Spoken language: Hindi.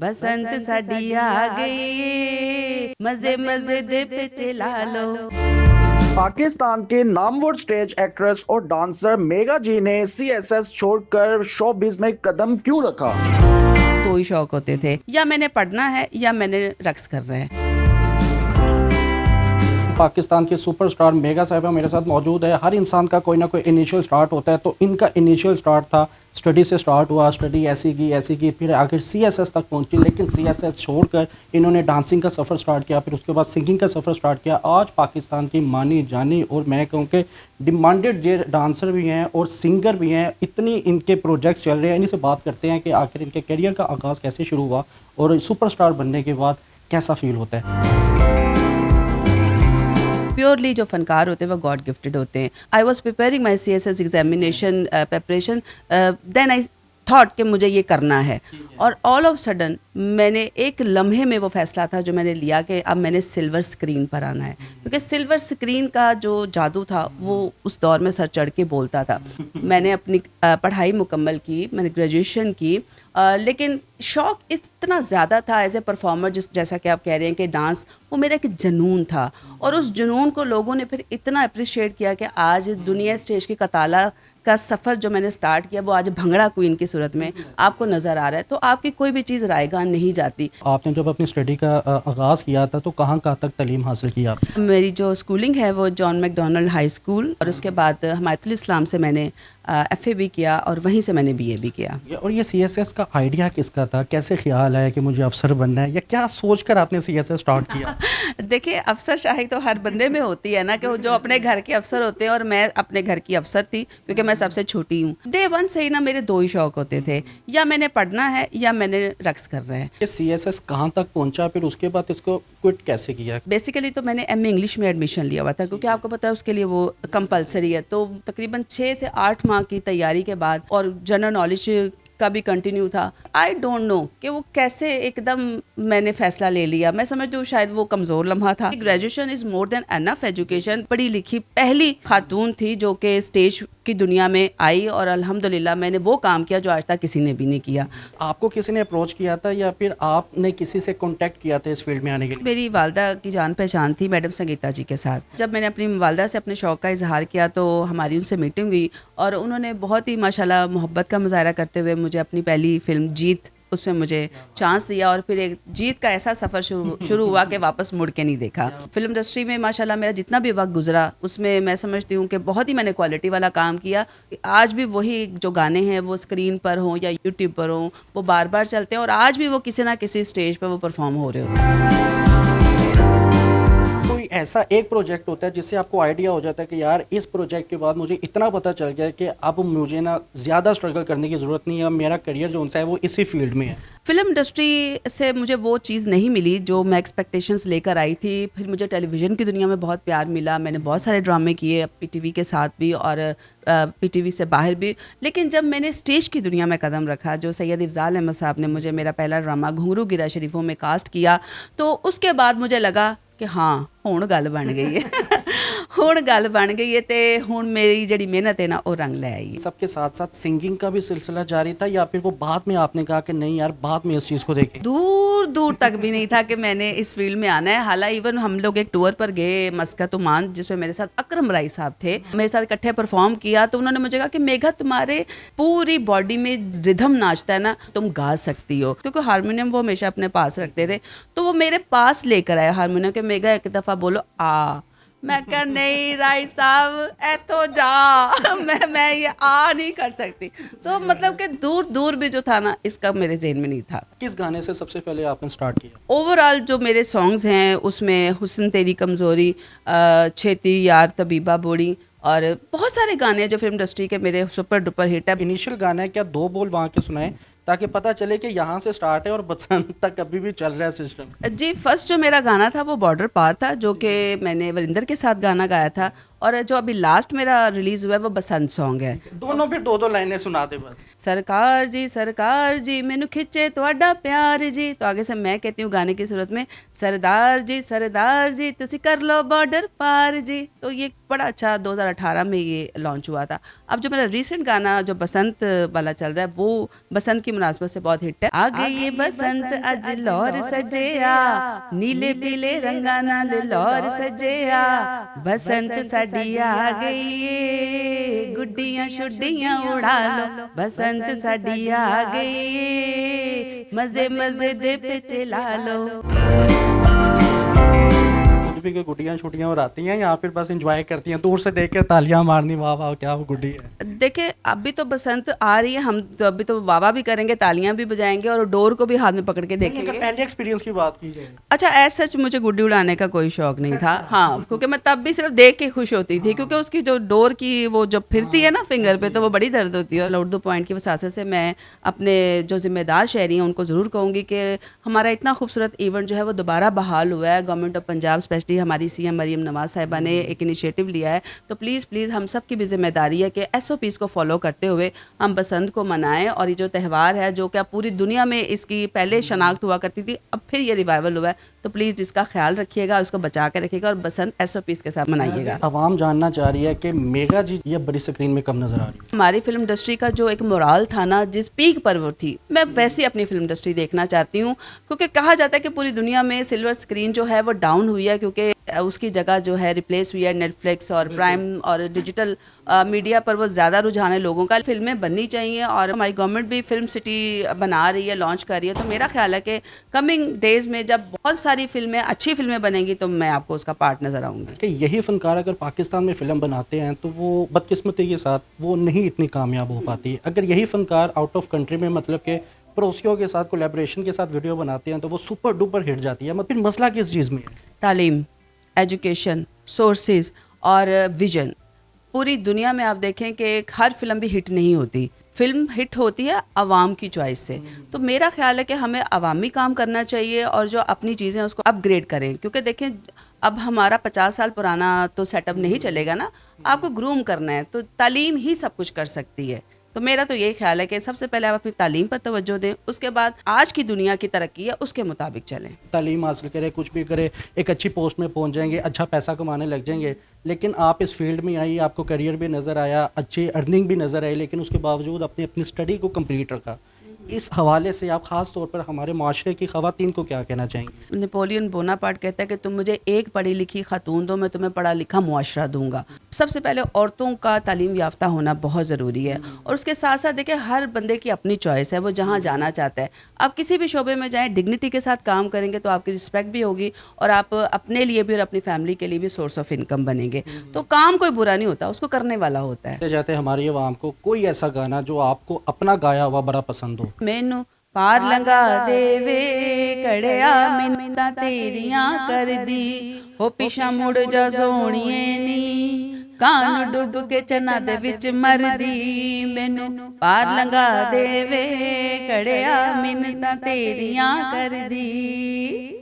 बसंत साडी आ गई मजे मजे दे पे चला लो। पाकिस्तान के नामवर स्टेज एक्ट्रेस और डांसर मेगा जी ने सीएसएस छोड़कर शोबिज में कदम क्यों रखा? दो ही शौक होते थे, या मैंने पढ़ना है या मैंने रक्स करना है। पाकिस्तान के सुपरस्टार मेगा साहिबा मेरे साथ मौजूद है। हर इंसान का कोई ना कोई इनिशियल स्टार्ट होता है, तो इनका इनिशियल स्टार्ट था स्टडी से स्टार्ट हुआ, स्टडी ऐसी की फिर आखिर सीएसएस तक पहुंची, लेकिन सीएसएस छोड़कर इन्होंने डांसिंग का सफ़र स्टार्ट किया, फिर उसके बाद सिंगिंग का सफ़र स्टार्ट किया। आज पाकिस्तान की मानी जानी और मैं कहूँ कि डिमांडेड ये डांसर भी हैं और सिंगर भी हैं, इतनी इनके प्रोजेक्ट्स चल रहे हैं। इन्हीं से बात करते हैं कि आखिर इनके करियर का आगाज़ कैसे शुरू हुआ और सुपरस्टार बनने के बाद कैसा फील होता है। प्योरली जो फनकार होते हैं वो गॉड गिफ्टेड होते हैं। I was preparing my CSS examination preparation, then I thought कि मुझे ये करना है, और ऑल ऑफ सडन मैंने एक लम्हे में वो फैसला था जो मैंने लिया कि अब मैंने सिल्वर स्क्रीन पर आना है, क्योंकि सिल्वर स्क्रीन का जो जादू था वो उस दौर में सर चढ़ के बोलता था। मैंने अपनी पढ़ाई मुकम्मल की, मैंने ग्रेजुएशन की, लेकिन शौक़ इतना ज़्यादा था एज ए परफॉर्मर, जैसा कि आप कह रहे हैं कि डांस वो मेरा एक जुनून था, और उस जुनून को लोगों ने फिर इतना अप्रिशिएट किया कि आज दुनिया स्टेज की कताला का सफ़र जो मैंने स्टार्ट किया वो आज भंगड़ा क्वीन की सूरत में आपको नज़र आ रहा है। तो आपकी कोई भी चीज़ रायगान नहीं जाती। आपने जब अपनी स्टडी का आगाज़ किया था तो कहाँ तक तालीम हासिल की आपने? मेरी जो स्कूलिंग है वो जॉन मैकडॉनल्ड हाई स्कूल, और उसके बाद हमायतुल इस्लाम से मैंने FA भी किया और वहीं से मैंने BA भी किया। और ये CSS का आइडिया किसका था? कैसे ख्याल आया कि मुझे अफसर बनना है, या क्या सोचकर आपने CSS स्टार्ट किया? देखिए, अफसर शाही तो हर बंदे में होती है ना, कि जो अपने घर के अफसर होते हैं, और मैं अपने घर की अफसर थी क्योंकि मैं सबसे छोटी हूँ। डे वन से ही ना मेरे दो ही शौक होते थे, या मैंने पढ़ना है या मैंने रक्स करना है। ये CSS कहाँ तक पहुँचा, फिर उसके बाद इसको क्विट कैसे किया? बेसिकली तो मैंने MA इंग्लिश में एडमिशन लिया हुआ था, क्योंकि आपको पता है उसके लिए वो कंपलसरी है। तो तकरीबन 6 से 8 माह की तैयारी के बाद, और जनरल नॉलेज का भी कंटिन्यू था। आई डोंट नो कि वो कैसे एकदम मैंने फैसला ले लिया। मैं समझती हूँ शायद वो कमज़ोर लम्हा था। Graduation is more than enough education. पढ़ी लिखी पहली खातून थी जो कि स्टेज की दुनिया में आई, और अल्हम्दुलिल्लाह मैंने वो काम किया जो आज तक किसी ने भी नहीं किया। आपको किसी ने अप्रोच किया था या फिर आपने किसी से कॉन्टेक्ट किया था इस फील्ड में आने के लिए? मेरी वालदा की जान पहचान थी मैडम संगीता जी के साथ। जब मैंने अपनी वालदा से अपने शौक़ का इजहार किया तो हमारी उनसे मीटिंग हुई, और उन्होंने बहुत ही माशाल्लाह मोहब्बत का मुजाहरा करते हुए मुझे अपनी पहली फिल्म जीत, उसमें मुझे चांस दिया, और फिर एक जीत का ऐसा सफ़र शुरू हुआ कि वापस मुड़ के नहीं देखा। फिल्म इंडस्ट्री में माशाल्लाह मेरा जितना भी वक्त गुजरा उसमें मैं समझती हूँ कि बहुत ही मैंने क्वालिटी वाला काम किया। आज भी वही जो गाने हैं वो स्क्रीन पर हों या यूट्यूब पर हों, वो बार बार चलते हैं, और आज भी वो किसी ना किसी स्टेज पर वो परफॉर्म हो रहे होते हैं। कोई ऐसा एक प्रोजेक्ट होता है जिससे आपको आइडिया हो जाता है कि यार इस प्रोजेक्ट के बाद मुझे इतना पता चल गया कि अब मुझे ना ज़्यादा स्ट्रगल करने की ज़रूरत नहीं है, मेरा करियर जो उनसे है वो इसी फील्ड में है? फिल्म इंडस्ट्री से मुझे वो चीज़ नहीं मिली जो मैं एक्सपेक्टेशंस लेकर आई थी। फिर मुझे टेलीविज़न की दुनिया में बहुत प्यार मिला। मैंने बहुत सारे ड्रामे किए PTV के साथ भी और PTV से बाहर भी। लेकिन जब मैंने स्टेज की दुनिया में कदम रखा, जो सैयद इफ़ज़ाल अहमद साहब ने मुझे मेरा पहला ड्रामा घुंघरू गिरा शरीफों में कास्ट किया, तो उसके बाद मुझे लगा कि हाँ हुण गल बन गई है हुण गल बन गई है, तो हुण मेरी जिहड़ी मेहनत है ना वो रंग ले आई। सबके साथ साथ सिंगिंग का भी सिलसिला जारी था, या फिर वो बाद में आपने कहा कि नहीं यार बाद में इस चीज़ को देखें? दूर दूर तक भी नहीं था कि मैंने इस फील्ड में आना है। हालांकि इवन हम लोग एक टूर पर गए मस्कत ओमान, जिसमें मेरे साथ अकरम राई साहब थे, मेरे साथ इकट्ठे परफॉर्म किया। तो उन्होंने मुझे कहा कि मेघा तुम्हारे पूरी बॉडी में रिदम नाचता है ना, तुम गा सकती हो, क्योंकि हारमोनियम वो हमेशा अपने पास रखते थे। तो वो मेरे पास लेकर आए हारमोनियम के, मेघा एक दफ़ा बोलो आ। मैं कहा नहीं राय साहब ए तो जा मैं ये आ नहीं कर सकती। सो मतलब कि दूर दूर भी जो था ना, इसका मेरे ज़हन में नहीं था। किस गाने से सबसे पहले आपने स्टार्ट किया? ओवरऑल जो मेरे सॉन्ग्स हैं उसमें हुस्न तेरी कमज़ोरी, छेती यार तबीबा बोड़ी, और बहुत सारे गाने हैं जो फिल्म इंडस्ट्री के मेरे सुपर डुपर हिट है। इनिशियल गाना है, क्या 2 बोल वहाँ के सुनाएं ताकि पता चले कि यहाँ से स्टार्ट है और बसंत तक अभी भी चल रहा है सिस्टम? जी, फर्स्ट जो मेरा गाना था वो बॉर्डर पार था, जो कि मैंने वरिंदर के साथ गाना गाया था, और जो अभी लास्ट मेरा रिलीज़ हुआ है वो बसंत सॉन्ग है। दोनों फिर दो दो लाइनें सुना दे बस। सरकार जी मैनू खिंचे तुहाडा प्यार जी, तो आगे से मैं कहती हूँ गाने की सूरत में, सरदार जी तुसी कर लो बॉर्डर पार जी। तो ये बड़ा अच्छा 2018 में ये लॉन्च हुआ था। अब जो मेरा रीसेंट गाना जो बसंत वाला चल रहा है वो बसंत की मुनासबत से बहुत हिट है। आ गई ये बसंत अज लौर सजेया, नीले पीले रंगा नाल लौर सजेया, बसंत साडी आ गई ये, गुड्डियां शुड्डियां उड़ा लो, बसंत साडी आ गई ये, मजे मजे दे पे चला लो। भी के गुड्डियाँ छुट्टियाँ उड़ाती हैं या फिर बस एंजॉय करती हैं, दूर से देख कर तालियां मारनी, वाह वाह क्या वो गुड्डी है। देखिए अभी तो बसंत आ रही है, हम तो अभी तो वावा भी करेंगे, तालियां भी बजाएंगे और डोर को भी हाथ में पकड़ के देखेंगे। पहले एक्सपीरियंस की बात की जाए, अच्छा एज सच मुझे गुड्डी उड़ाने का कोई शौक नहीं था, हाँ, क्योंकि मैं तब भी सिर्फ देख के खुश होती थी, क्योंकि उसकी जो डोर की वो जब फिरती है ना फिंगर पे तो वो बड़ी दर्द होती है। और उर्दू पॉइंट की वसासे से मैं अपने जो जिम्मेदार शहरी हैं उनको ज़रूर कहूँगी कि हमारा इतना खूबसूरत इवेंट जो है वो दोबारा बहाल हुआ है। गवर्नमेंट ऑफ पंजाब स्पेशली हमारी CM मरियम नवाज साहिबा ने एक इनिशिएटिव लिया है, तो प्लीज़ हम सब की भी जिम्मेदारी है कि SOPs को फॉलो करते हुए हम बसंत को मनाएं। और ये जो त्यौहार है जो क्या पूरी दुनिया में इसकी पहले शनाख्त हुआ करती थी, अब फिर ये रिवाइवल हुआ है, तो प्लीज़ इसका ख्याल रखिएगा, उसको बचा के रखिएगा और बसंत SOPs के साथ मनाइएगा। आवाम जानना चाह रही है कि मेगा जी ये बड़ी स्क्रीन में कब नजर आ रही है। हमारी फिल्म इंडस्ट्री का जो एक मोराल था ना, जिस पीक पर वो थी, मैं वैसे अपनी फिल्म इंडस्ट्री देखना चाहती हूँ, क्योंकि कहा जाता है कि पूरी दुनिया में सिल्वर स्क्रीन जो है वो डाउन हुई है, क्योंकि उसकी जगह जो है रिप्लेस हुई है नेटफ्लिक्स और प्राइम और डिजिटल मीडिया पर वो ज़्यादा रुझान है लोगों का। फिल्में बननी चाहिए और हमारी गवर्नमेंट भी फिल्म सिटी बना रही है, लॉन्च कर रही है, तो मेरा ख्याल है कि कमिंग डेज में जब बहुत सारी फिल्में, अच्छी फिल्में बनेंगी तो मैं आपको उसका पार्ट नज़र आऊँगी। कि यही फनकार अगर पाकिस्तान में फ़िल्म बनाते हैं तो वो बदकिस्मती के साथ वो नहीं इतनी कामयाब हो पाती। अगर यही फनकार आउट ऑफ कंट्री में मतलब कि पड़ोसियों के साथ कोलैबोरेशन के साथ वीडियो बनाते हैं तो वो सुपर डुपर हिट जाती है। फिर मसला किस चीज़ में है? तालीम, एजुकेशन, सोर्सेज और विजन। पूरी दुनिया में आप देखें कि हर फिल्म भी हिट नहीं होती, फिल्म हिट होती है आवाम की चॉइस से। तो मेरा ख्याल है कि हमें अवामी काम करना चाहिए और जो अपनी चीज़ें उसको अपग्रेड करें, क्योंकि देखें अब हमारा 50 साल पुराना तो सेटअप नहीं चलेगा ना, आपको ग्रूम करना है, तो तालीम ही सब कुछ कर सकती है। तो मेरा तो यही ख्याल है कि सबसे पहले आप अपनी तालीम पर तवज्जो दें, उसके बाद आज की दुनिया की तरक्की है उसके मुताबिक चलें। तालीम हासिल करें, कुछ भी करें, एक अच्छी पोस्ट में पहुंच जाएंगे, अच्छा पैसा कमाने लग जाएंगे, लेकिन आप इस फील्ड में आई, आपको करियर भी नज़र आया, अच्छी अर्निंग भी नज़र आई, लेकिन उसके बावजूद अपनी अपनी स्टडी को कंप्लीट रखा। इस हवाले से आप ख़ास तौर पर हमारे माशरे की ख़वातीन को क्या कहना चाहेंगे? नेपोलियन बोनापार्ट कहता है कि तुम मुझे एक पढ़ी लिखी खातून दो, मैं तुम्हें पढ़ा लिखा मुआशरा दूंगा। सबसे पहले औरतों का तालीम याफ्ता होना बहुत ज़रूरी है, और उसके साथ साथ देखिए हर बंदे की अपनी चॉइस है, वो जहाँ जाना चाहता है। आप किसी भी शोबे में जाएँ, डिग्निटी के साथ काम करेंगे तो आपकी रिस्पेक्ट भी होगी और आप अपने लिए भी और अपनी फैमिली के लिए भी सोर्स ऑफ इनकम बनेंगे। तो काम कोई बुरा नहीं होता, उसको करने वाला होता है। जाते हमारी आवाम को कोई ऐसा गाना जो आपको अपना गाया हुआ बड़ा पसंद हो। मैनू पार लंगा देवे कड़िया मिन्नतां तेरियां कर दी, हो पिछा मुड़ जा सोहणीए नी, कान डुब के चना दे विच मर दी। मैनू पार लंगा देवे कड़िया मिन्नतां तेरियां कर दी।